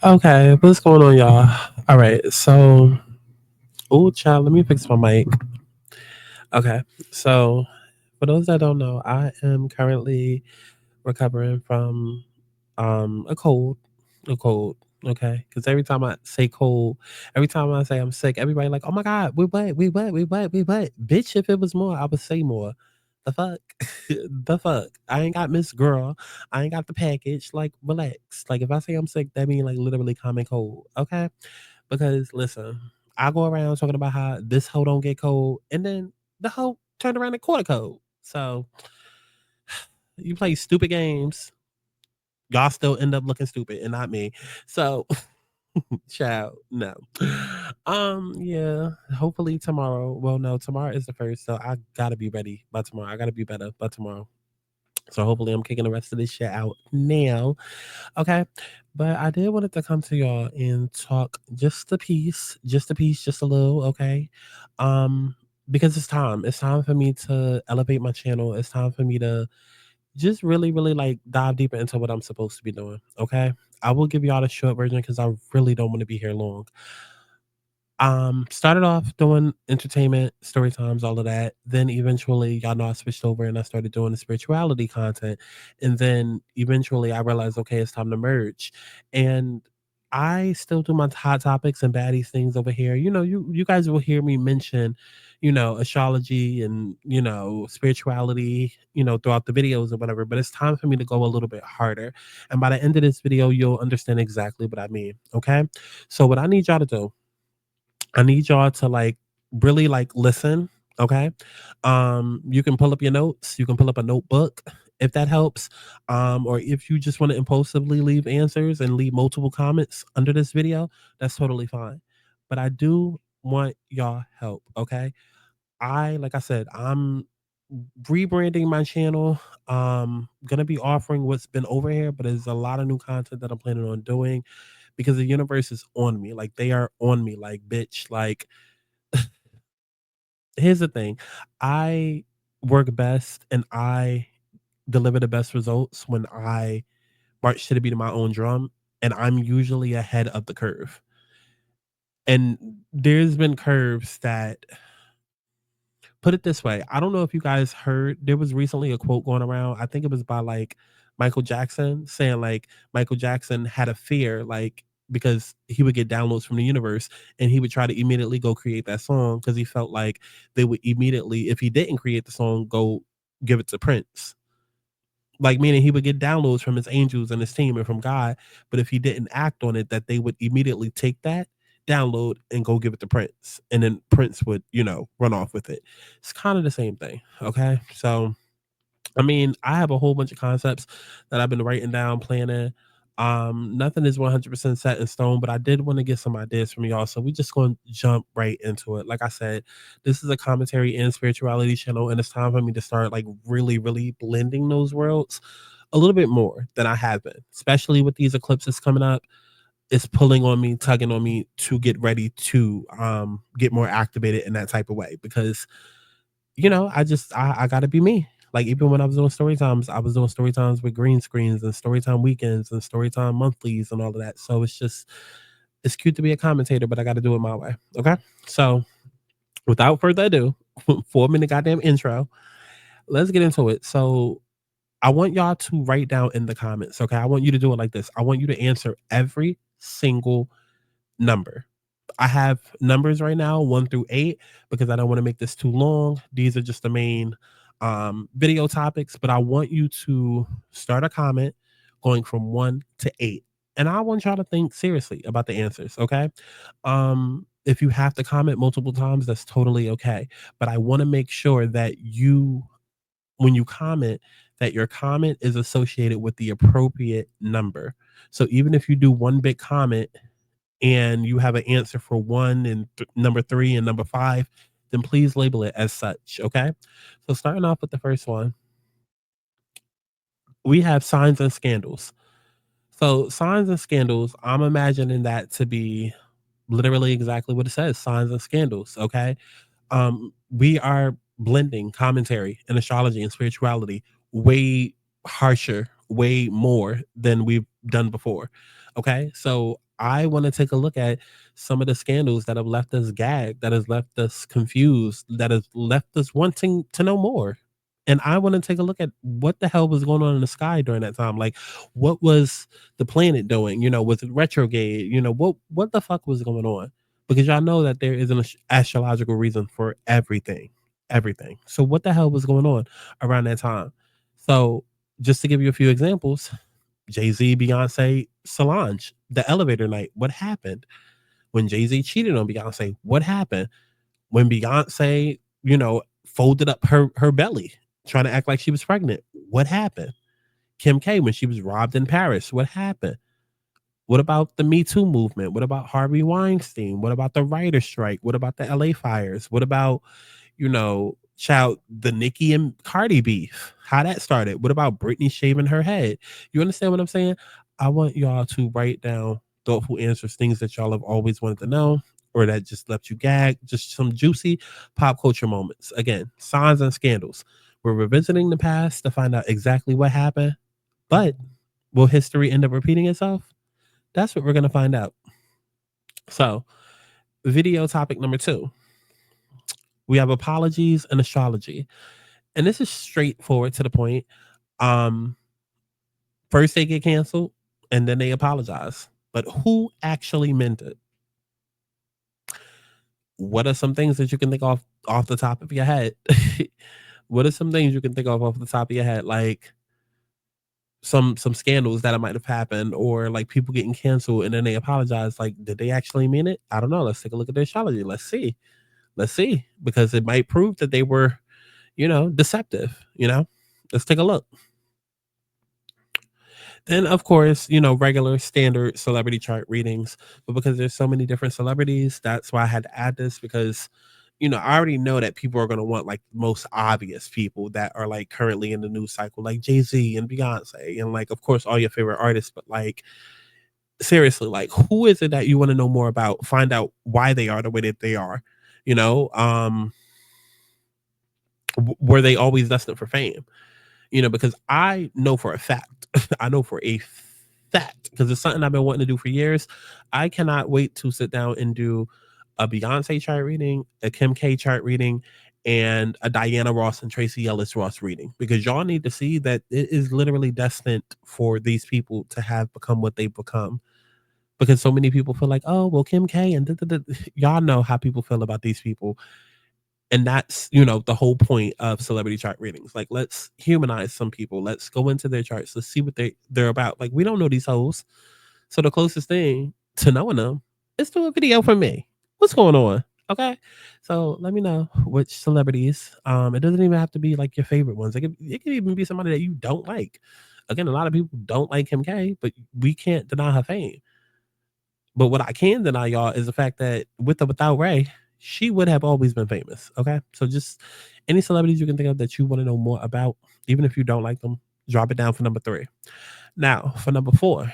Okay, what's going on, y'all? All right, so, oh, child, let me fix my mic. Okay, so for those that don't know, I am currently recovering from a cold, a cold. Okay, because every time I say cold, every time I say I'm sick, everybody like, oh my god, we what, bitch. If it was more, I would say more. The fuck, the fuck. I ain't got Miss Girl. I ain't got the package. Like, relax. Like, if I say I'm sick, that mean like literally common cold. Okay, because listen, I go around talking about how this hoe don't get cold, and then the hoe turned around and caught a cold. So you play stupid games, y'all still end up looking stupid and not me. So, child, no. Yeah, hopefully tomorrow. Well, no, tomorrow is the first, so I gotta be ready by tomorrow. I gotta be better by tomorrow. So hopefully I'm kicking the rest of this shit out now. Okay. But I did wanted to come to y'all and talk just a little, okay? Um, because it's time. It's time for me to elevate my channel. It's time for me to just really, really like dive deeper into what I'm supposed to be doing. Okay. I will give y'all the short version because I really don't want to be here long. Started off doing entertainment, story times, all of that. Then eventually, y'all know I switched over and I started doing the spirituality content. And then eventually I realized, okay, it's time to merge. And I still do my hot topics and baddies things over here. You know, you guys will hear me mention, astrology and, spirituality, throughout the videos or whatever. But it's time for me to go a little bit harder. And by the end of this video, you'll understand exactly what I mean. Okay. So what I need y'all to do, I need y'all to like really like listen. Okay. You can pull up your notes, you can pull up a notebook if that helps. Or if you just want to impulsively leave answers and leave multiple comments under this video, that's totally fine. But I do want y'all help. Okay. Like I said, I'm rebranding my channel. Gonna be offering what's been over here, but there's a lot of new content that I'm planning on doing because the universe is on me. Like they are on me. Like, bitch, like here's the thing. I work best and I deliver the best results when I march to the beat of my own drum, and I'm usually ahead of the curve. And there's been curves that, put it this way, I don't know if you guys heard, there was recently a quote going around. I think it was by like Michael Jackson saying like Michael Jackson had a fear like because he would get downloads from the universe and he would try to immediately go create that song because he felt like they would immediately, if he didn't create the song, go give it to Prince. Like meaning he would get downloads from his angels and his team and from God, but if he didn't act on it, that they would immediately take that download and go give it to Prince, and then Prince would, run off with it. It's kind of the same thing. Okay, so I mean, I have a whole bunch of concepts that I've been writing down, planning. Nothing is 100% set in stone, but I did want to get some ideas from y'all. So we just going to jump right into it. Like I said, this is a commentary and spirituality channel, and it's time for me to start like really, really blending those worlds a little bit more than I have been, especially with these eclipses coming up. It's pulling on me, tugging on me to get ready to get more activated in that type of way because I gotta be me. Like even when I was doing story times, I was doing story times with green screens and story time weekends and story time monthlies and all of that. So it's cute to be a commentator, but I gotta do it my way. Okay. So without further ado, 4 minute goddamn intro. Let's get into it. So I want y'all to write down in the comments. Okay. I want you to do it like this. I want you to answer every single number. I have numbers right now, 1 through 8, because I don't want to make this too long. These are just the main video topics, but I want you to start a comment going from 1 to 8. And I want y'all to think seriously about the answers, okay? If you have to comment multiple times, that's totally okay. But I want to make sure that when you comment, that your comment is associated with the appropriate number. So even if you do one big comment and you have an answer for one and number 3 and number 5, then please label it as such. Okay. So starting off with the first one, we have signs and scandals. So signs and scandals, I'm imagining that to be literally exactly what it says, signs and scandals. Okay. We are blending commentary and astrology and spirituality way harsher, way more than we've done before. Okay. So I want to take a look at some of the scandals that have left us gagged, that has left us confused, that has left us wanting to know more. And I want to take a look at what the hell was going on in the sky during that time. Like, what was the planet doing? You know, was it retrograde? You know, what the fuck was going on? Because y'all know that there is an astrological reason for everything, everything. So what the hell was going on around that time? So just to give you a few examples, Jay-Z, Beyonce, Solange, the elevator night. What happened when Jay-Z cheated on Beyonce? What happened when Beyonce, you know, folded up her belly, trying to act like she was pregnant? What happened? Kim K when she was robbed in Paris. What happened? What about the Me Too movement? What about Harvey Weinstein? What about the writer strike? What about the LA fires? What about, you know, child, the Nicki and Cardi beef, how that started? What about Britney shaving her head? You understand what I'm saying? I want y'all to write down thoughtful answers, things that y'all have always wanted to know or that just left you gag, just some juicy pop culture moments. Again, signs and scandals. We're revisiting the past to find out exactly what happened, but will history end up repeating itself? That's what we're going to find out. So, video topic number 2, we have apologies and astrology. And this is straightforward to the point. Um, First they get canceled and then they apologize. But who actually meant it? What are some things that you can think off the top of your head? What are some things you can think of off the top of your head? Like some scandals that might have happened or like people getting canceled and then they apologize. Like, did they actually mean it? I don't know. Let's take a look at their astrology. Let's see. Let's see. Because it might prove that they were, you know, deceptive, you know? Let's take a look. Then, of course, you know, regular standard celebrity chart readings. But because there's so many different celebrities, that's why I had to add this because, you know, I already know that people are going to want like most obvious people that are like currently in the news cycle, like Jay-Z and Beyonce, and like, of course, all your favorite artists. But like, seriously, like, who is it that you want to know more about? Find out why they are the way that they are. You know, were they always destined for fame? You know, because I know for a fact, I know for a fact, because it's something I've been wanting to do for years. I cannot wait to sit down and do a Beyonce chart reading, a Kim K chart reading, and a Diana Ross and Tracy Ellis Ross reading, because y'all need to see that it is literally destined for these people to have become what they've become. Because so many people feel like, oh, well, Kim K and y'all know how people feel about these people, and that's, you know, the whole point of celebrity chart readings. Like, let's humanize some people, let's go into their charts, let's see what they're about. Like, we don't know these hoes, so the closest thing to knowing them is do a video for me. What's going on? Okay, so let me know which celebrities. It doesn't even have to be like your favorite ones. It could even be somebody that you don't like. Again, a lot of people don't like Kim K, but we can't deny her fame. But what I can deny y'all is the fact that with or without Ray, she would have always been famous. Okay. So just any celebrities you can think of that you want to know more about, even if you don't like them, drop it down for number 3. Now, for number 4,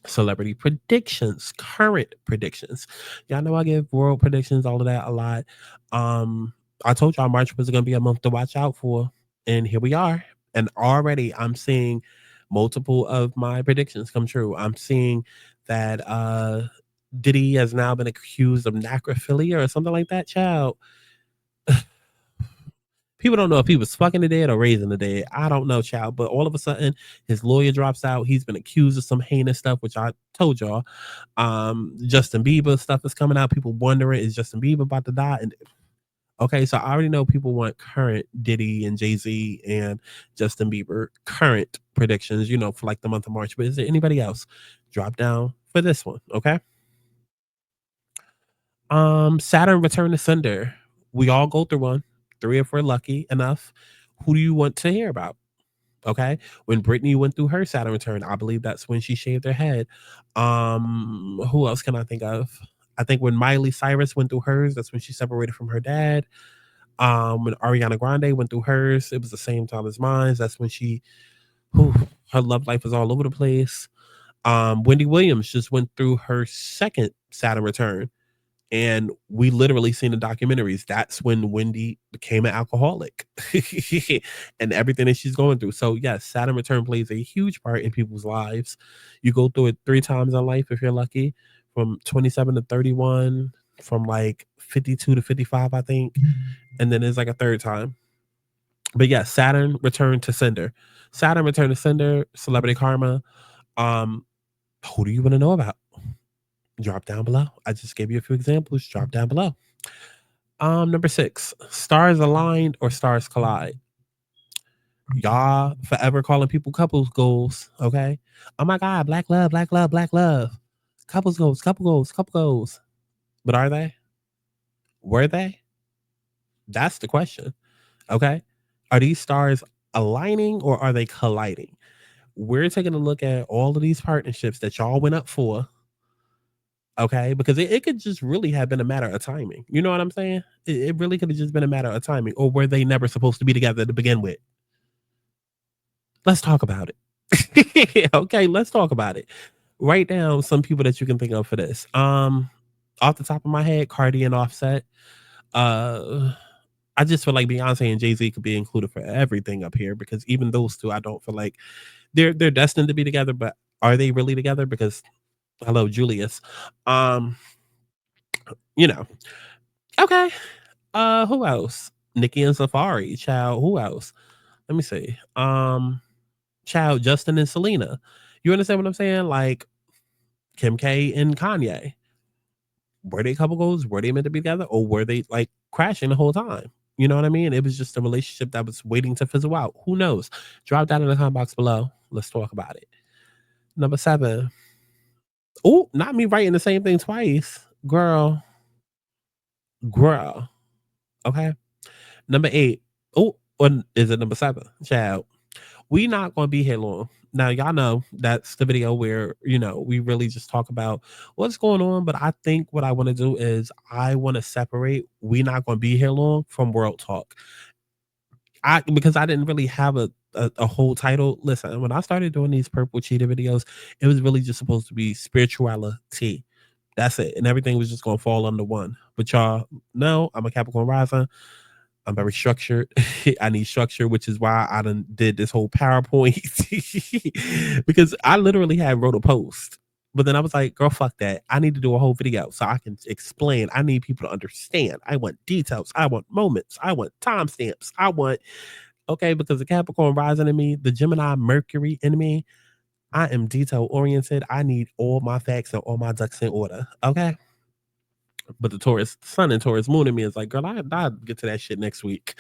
celebrity predictions, current predictions. Y'all know I give world predictions, all of that a lot. Um, I told y'all March was gonna be a month to watch out for, and here we are. And already I'm seeing multiple of my predictions come true. I'm seeing that Diddy has now been accused of necrophilia or something like that. Child, people don't know if he was fucking the dead or raising the dead. I don't know, child. But all of a sudden, his lawyer drops out. He's been accused of some heinous stuff, which I told y'all. Justin Bieber stuff is coming out. People wondering, is Justin Bieber about to die? And okay, so I already know people want current Diddy and Jay-Z and Justin Bieber current predictions, you know, for like the month of March. But is there anybody else? Drop down for this one, okay? Saturn return to Sender. We all go through one. 3 if we're lucky enough. Who do you want to hear about? Okay. When Britney went through her Saturn return, I believe that's when she shaved her head. Who else can I think of? I think when Miley Cyrus went through hers, that's when she separated from her dad. When Ariana Grande went through hers, it was the same time as mine. That's when whew, her love life was all over the place. Wendy Williams just went through her second Saturn return. And we literally seen the documentaries. That's when Wendy became an alcoholic and everything that she's going through. So, yes, Saturn return plays a huge part in people's lives. You go through it 3 times in life if you're lucky, from 27 to 31, from like 52 to 55, I think. And then there's like a third time. But yeah, Saturn return to sender. Saturn return to sender, celebrity karma. Um, who do you want to know about? Drop down below. I just gave you a few examples. Drop down below. Number 6, stars aligned or stars collide. Y'all forever calling people couples goals, okay? Oh my God, black love, black love, black love. Couples goals, couple goals, couple goals. But are they? Were they? That's the question, okay? Are these stars aligning or are they colliding? We're taking a look at all of these partnerships that y'all went up for, okay? Because it could just really have been a matter of timing. You know what I'm saying? It really could have just been a matter of timing. Or were they never supposed to be together to begin with? Let's talk about it. Okay, let's talk about it. Write down some people that you can think of for this. Off the top of my head, Cardi and Offset. Uh, I just feel like Beyonce and Jay Z could be included for everything up here because even those two, I don't feel like they're destined to be together. But are they really together? Because hello, Julius. Um, you know. Okay. Who else? Nicki and Safari. Child. Who else? Let me see. Child, Justin and Selena. You understand what I'm saying? Like Kim K and Kanye. Were they couple goals? Were they meant to be together? Or were they like crashing the whole time? You know what I mean? It was just a relationship that was waiting to fizzle out. Who knows? Drop that in the comment box below. Let's talk about it. Number 7. Oh, not me writing the same thing twice. Girl. Girl. Okay. Number 8. Oh, or is it number 7? Child. We not gonna be here long. Now, y'all know that's the video where, we really just talk about what's going on. But I think what I want to do is I want to separate we not gonna be here long from world talk. Because I didn't really have a whole title. Listen, when I started doing these purple cheetah videos, it was really just supposed to be spirituality. That's it. And everything was just gonna fall under one. But y'all know I'm a Capricorn rising. I'm very structured. I need structure, which is why I done did this whole PowerPoint because I literally had wrote a post, but then I was like, girl, fuck that. I need to do a whole video so I can explain. I need people to understand. I want details. I want moments. I want timestamps. Okay, because the Capricorn rising in me, the Gemini Mercury in me, I am detail oriented. I need all my facts and all my ducks in order. Okay. But the Taurus Sun and Taurus Moon in me is like, girl, I'll get to that shit next week.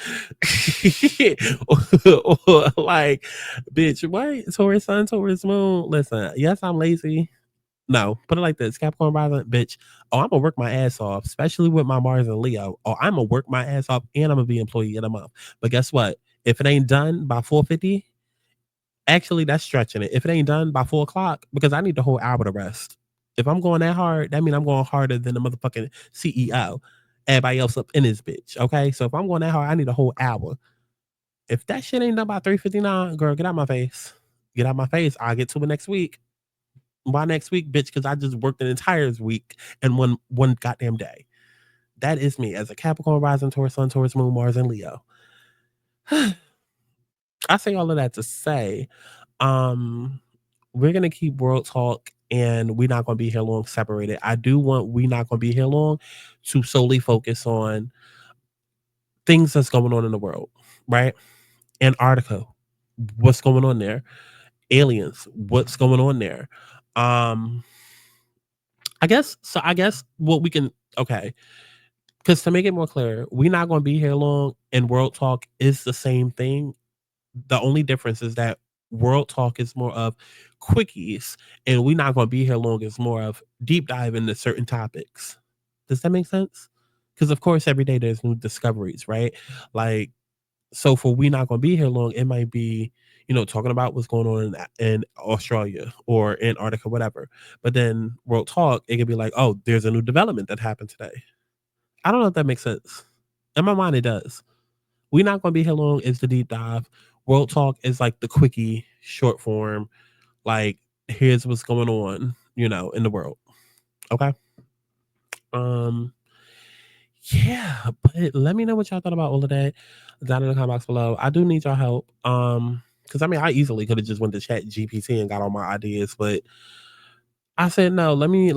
or like, bitch, what? Taurus Sun, Taurus Moon. Listen, yes, I'm lazy. No, put it like this: Capricorn rising, bitch. Oh, I'm gonna work my ass off, especially with my Mars and Leo. Oh, I'm gonna work my ass off, and I'm gonna be employee of the month. But guess what? If it ain't done by 4:50, actually, that's stretching it. If it ain't done by 4 o'clock, because I need the whole hour to rest. If I'm going that hard, that means I'm going harder than the motherfucking CEO. Everybody else up in this bitch. Okay. So if I'm going that hard, I need a whole hour. If that shit ain't done by 3:59, girl, get out my face. Get out my face. I'll get to it next week. Why next week, bitch? Because I just worked an entire week and one goddamn day. That is me as a Capricorn rising, Taurus Sun, Taurus Moon, Mars, and Leo. I say all of that to say, um, we're gonna keep World Talk and we're not gonna be here long separated. I do want we not gonna be here long to solely focus on things that's going on in the world, right? Antarctica, what's going on there? Aliens, what's going on there? Um, I guess what we can okay, because to make it more clear, we're not gonna be here long and World Talk is the same thing. The only difference is that World Talk is more of quickies, and we're not going to be here long. It's more of deep dive into certain topics. Does that make sense? Because of course, every day there's new discoveries, right? Like, so for we not going to be here long, it might be talking about what's going on in Australia or Antarctica, whatever. But then World Talk, it could be like, oh, there's a new development that happened today. I don't know if that makes sense. In my mind, it does. We not gonna be here long is the deep dive. World Talk is like the quickie short form. Like, here's what's going on, in the world. Okay. Um, yeah, but let me know what y'all thought about all of that down in the comment box below. I do need y'all help. Because I mean, I easily could have just went to Chat GPT and got all my ideas, but I said no. Let me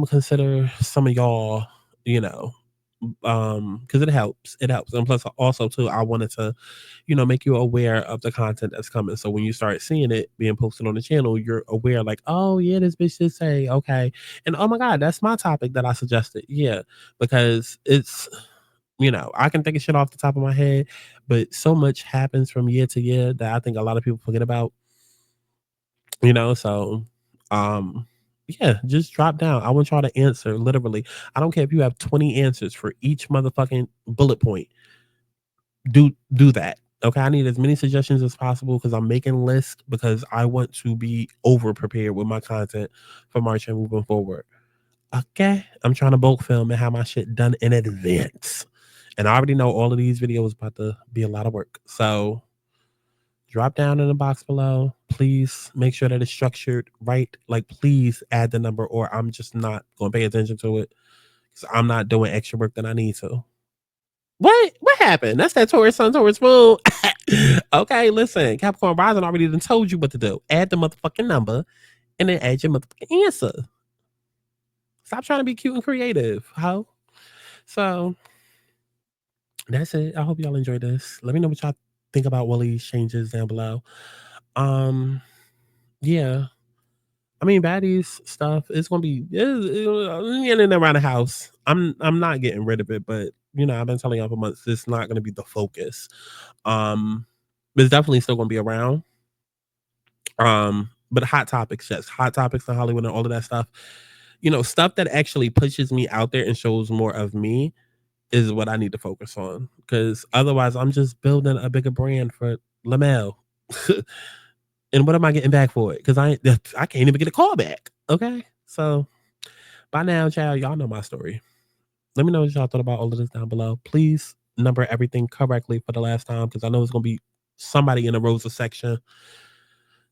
consider some of y'all. You know, because it helps. It helps, and plus also too, I wanted to make you aware of the content that's coming. So when you start seeing it being posted on the channel, you're aware, like, oh yeah, this bitch should say, okay. And oh my God, that's my topic that I suggested. Yeah, because it's, I can think of shit off the top of my head, but so much happens from year to year that I think a lot of people forget about, so yeah, just drop down. I want y'all to answer literally. I don't care if you have 20 answers for each motherfucking bullet point. Do that. Okay, I need as many suggestions as possible because I'm making lists because I want to be over prepared with my content for March and moving forward. Okay, I'm trying to bulk film and have my shit done in advance, and I already know all of these videos about to be a lot of work. So drop down in the box below. Please make sure that it's structured right. Like, please add the number, or I'm just not going to pay attention to it because I'm not doing extra work that I need to. What happened? That's that Taurus Sun, Taurus Moon. Okay, listen, Capricorn Rising already done told you what to do. Add the motherfucking number and then add your motherfucking answer. Stop trying to be cute and creative, ho. So that's it. I hope y'all enjoyed this. Let me know what y'all think about Willie's changes down below. Yeah. I mean, baddies stuff. It's gonna be in and around the house. I'm not getting rid of it, but I've been telling y'all for months it's not gonna be the focus. It's definitely still gonna be around. But hot topics, yes, hot topics in Hollywood and all of that stuff. Stuff that actually pushes me out there and shows more of me is what I need to focus on. Because otherwise, I'm just building a bigger brand for Lamel. And what am I getting back for it? Because I can't even get a call back. Okay, so by now, child, y'all know my story. Let me know what y'all thought about all of this down below. Please number everything correctly for the last time because I know it's gonna be somebody in the Rosa section.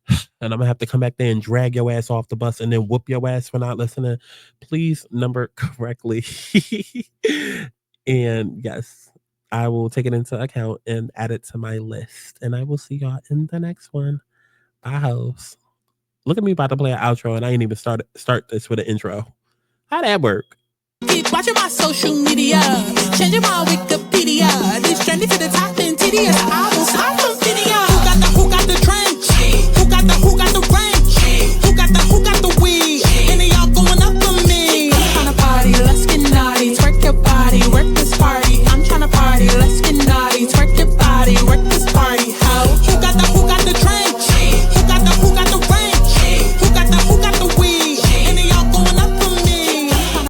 And I'm gonna have to come back there and drag your ass off the bus and then whoop your ass for not listening. Please number correctly. And yes, I will take it into account and add it to my list. And I will see y'all in the next one. Bye, hoes. Look at me about to play an outro and I ain't even start this with an intro. How'd that work? Keep watching my social media, changing my Wikipedia. This trendy to the top and tedious. I will start from video. Who got the trench? Who got the range?